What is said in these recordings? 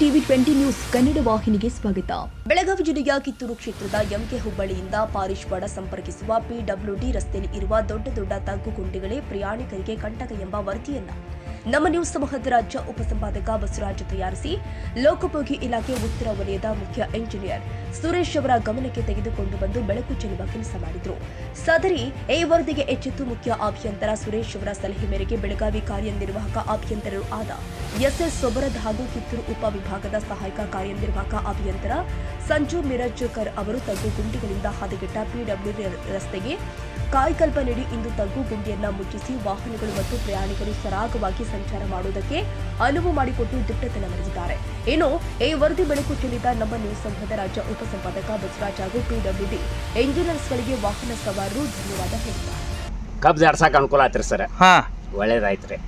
TV 20 news Kannada ವಾಹಿನಿಗೆ ಸ್ವಾಗತ. ಬೆಳಗಾವಿ ಜಿಲ್ಲೆಯ ಕಿತ್ತೂರು ಕ್ಷೇತ್ರದ ಎಂಕೆ ಹುಬ್ಬಳ್ಳಿಯಿಂದ ಪಾರಿಶ್ವಾಡ ಸಂಪರ್ಕಿಸುವ ಪಿಡಬ್ಲ್ಯೂಡಿ ರಸ್ತೆಯಲ್ಲಿ ಇರುವ ದೊಡ್ಡ ತಗ್ಗು ಗುಂಡಿಗಳೇ ಪ್ರಯಾಣಿಕರಿಗೆ ಕಂಟಕ ಎಂಬ ವರದಿಯನ್ನ ನಮ್ಮ ನ್ಯೂಸ್ ಸಮೂಹದ ರಾಜ್ಯ ಉಪಸಂಪಾದಕ ಬಸವರಾಜ್ ತಯಾರಿಸಿ ಲೋಕೋಪಯೋಗಿ ಇಲಾಖೆ ಉತ್ತರ ವಲಯದ ಮುಖ್ಯ ಇಂಜಿನಿಯರ್ ಸುರೇಶ್ ಅವರ ಗಮನಕ್ಕೆ ತೆಗೆದುಕೊಂಡು ಬಂದು ಬೆಳಕು ಚೆಲ್ಲುವ ಕೆಲಸ ಮಾಡಿದರು. ಸದರಿ ಈ ವರದಿಗೆ ಎಚ್ಚೆತ್ತು ಮುಖ್ಯ ಅಭಿಯಂತರ ಸುರೇಶ್ ಅವರ ಸಲಹೆ ಮೇರೆಗೆ ಬೆಳಗಾವಿ ಕಾರ್ಯನಿರ್ವಾಹಕ ಅಭಿಯಂತರರು ಆದ ಎಸ್ಎಸ್ ಸೊಬರದ್ ಹಾಗೂ ಕಿತ್ತೂರು ಉಪವಿಭಾಗದ ಸಹಾಯಕ ಕಾರ್ಯನಿರ್ವಾಹಕ ಅಭಿಯಂತರ ಸಂಜು ಮಿರಜ್ಕರ್ ಅವರು ತಗ್ಗು ಗುಂಡಿಗಳಿಂದ ಹದಗೆಟ್ಟ ಪಿಡಬ್ಲ್ಯೂಡಿ ರಸ್ತೆಗೆ ಕಾಯ್ಕಲ್ಪ ನೀಡಿ ಇಂದು ತಗ್ಗು ಗುಂಡಿಯನ್ನ ಮುಚ್ಚಿಸಿ ವಾಹನಗಳು ಮತ್ತು ಪ್ರಯಾಣಿಕರು ಸರಾಗವಾಗಿ ಸಂಚಾರ ಮಾಡುವುದಕ್ಕೆ ಅನುವು ಮಾಡಿಕೊಟ್ಟು ದಿಟ್ಟತನ ಮೆರೆದಿದ್ದಾರೆ. ಇನ್ನು ಈ ವರದಿ ಬೆಳಕು ಚೆಲ್ಲಿದ ನಮ್ಮ ನ್ಯೂಸ್ ಸಮೂಹದ ರಾಜ್ಯ ಉಪಸಂಪಾದಕ ಬಸವರಾಜ್ ಹಾಗೂ ಪಿಡಬ್ಲ್ಯೂಡಿ ಇಂಜಿನಿಯರ್ಸ್ಗಳಿಗೆ ವಾಹನ ಸವಾರರು ಧನ್ಯವಾದ ಹೇಳಿದ್ದಾರೆ. ಕಬ್ಜ್ ಆಡ್ಸಕ್ಕೆ ಅನುಕೂಲ ಆಯ್ತು ಸರ್. ಒಳ್ಳೇದಾಯ್ತು ರೀ.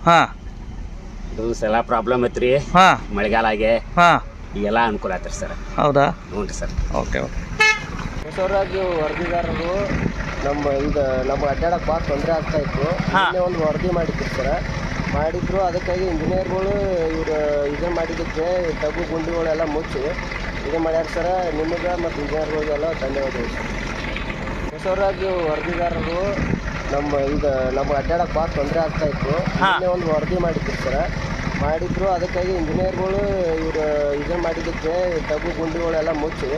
ಇದು ಸಲ ಪ್ರಾಬ್ಲಮ್ ಐತ್ರಿ. ಮಳೆಗಾಲ ಆಗಿ ಈಗೆಲ್ಲ ಅನುಕೂಲ ಆಯ್ತು ಸರ್. ಹೌದಾ? ಹ್ಞೂ ರೀ ಸರ್. ಓಕೆ. ಹೊಸವರಾಗಿ ವರದಿಗಾರರು ನಮ್ಮ ಅಡ್ಡಾಡಕ್ಕೆ ಭಾಳ ತೊಂದರೆ ಆಗ್ತಾ ಇತ್ತು. ಒಂದು ವರದಿ ಮಾಡಿದ್ರು ಅದಕ್ಕಾಗಿ ಇಂಜಿನಿಯರ್ಗಳು ಇವರು ಇದನ್ನು ಮಾಡಿದ್ದಕ್ಕೆ ತಗ್ಗು ಗುಂಡಿಗಳೆಲ್ಲ ಮುಚ್ಚಿ ಇದು ಮಾಡ್ಯಾರ ಸರ. ನಿಮಗೆ ಮತ್ತು ಇಂಜಿನಿಯರ್ಗಳಿಗೆಲ್ಲ ಧನ್ಯವಾದಗಳು ಸರ್. ಹೊಸವರಾಗಿ ವರದಿಗಾರರು ನಮ್ಮ ಅಡ್ಡಾಡಕ್ಕೆ ಭಾಳ ತೊಂದರೆ ಆಗ್ತಾ ಇತ್ತು. ಒಂದು ವರದಿ ಮಾಡಿದ್ರು ಅದಕ್ಕಾಗಿ ಇಂಜಿನಿಯರ್ಗಳು ಇವರು ಇದನ್ನು ಮಾಡಿದ್ದಕ್ಕೆ ತಗ್ಗು ಗುಂಡಿಗಳೆಲ್ಲ ಮುಚ್ಚಿ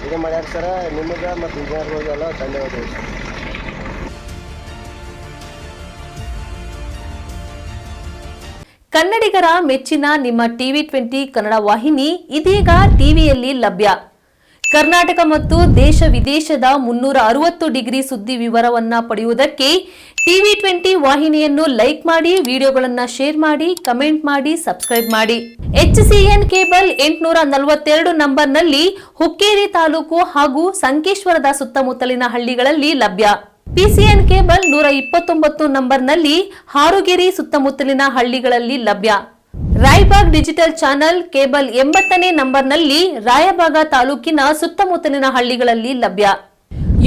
ಇದು ಮಾಡ್ಯಾರ ಸರ. ನಿಮಗೆ ಮತ್ತು ಇಂಜಿನಿಯರ್ಗಳಿಗೆಲ್ಲ ಧನ್ಯವಾದಗಳು ಸರ್. ಕನ್ನಡಿಗರ ಮೆಚ್ಚಿನ ನಿಮ್ಮ ಟಿವಿ 20 ಕನ್ನಡ ವಾಹಿನಿ ಇದೀಗ ಟಿವಿಯಲ್ಲಿ ಲಭ್ಯ. ಕರ್ನಾಟಕ ಮತ್ತು ದೇಶ ವಿದೇಶದ 360 ಡಿಗ್ರಿ ಸುದ್ದಿ ವಿವರವನ್ನ ಪಡೆಯುವುದಕ್ಕೆ ಟಿವಿ 20 ವಾಹಿನಿಯನ್ನು ಲೈಕ್ ಮಾಡಿ, ವಿಡಿಯೋಗಳನ್ನು ಶೇರ್ ಮಾಡಿ, ಕಮೆಂಟ್ ಮಾಡಿ, ಸಬ್ಸ್ಕ್ರೈಬ್ ಮಾಡಿ. HCN ಕೇಬಲ್ 842 ನಂಬರ್ನಲ್ಲಿ ಹುಕ್ಕೇರಿ ತಾಲೂಕು ಹಾಗೂ ಸಂಕೇಶ್ವರದ ಸುತ್ತಮುತ್ತಲಿನ ಹಳ್ಳಿಗಳಲ್ಲಿ ಲಭ್ಯ. PCN ಕೇಬಲ್ 129 ನಂಬರ್ನಲ್ಲಿ ಹಾರುಗೆರೆ ಸುತ್ತಮುತ್ತಲಿನ ಹಳ್ಳಿಗಳಲ್ಲಿ ಲಭ್ಯ. ರಾಯಬಾಗ್ ಡಿಜಿಟಲ್ ಚಾನೆಲ್ ಕೇಬಲ್ 80ನೇ ನಂಬರ್ನಲ್ಲಿ ರಾಯಬಾಗ ತಾಲೂಕಿನ ಸುತ್ತಮುತ್ತಲಿನ ಹಳ್ಳಿಗಳಲ್ಲಿ ಲಭ್ಯ.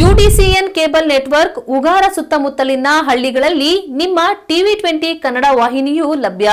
UDCN ಕೇಬಲ್ ನೆಟ್ವರ್ಕ್ ಉಗಾರ ಸುತ್ತಮುತ್ತಲಿನ ಹಳ್ಳಿಗಳಲ್ಲಿ ನಿಮ್ಮ ಟಿವಿ 20 ಕನ್ನಡ ವಾಹಿನಿಯೂ ಲಭ್ಯ.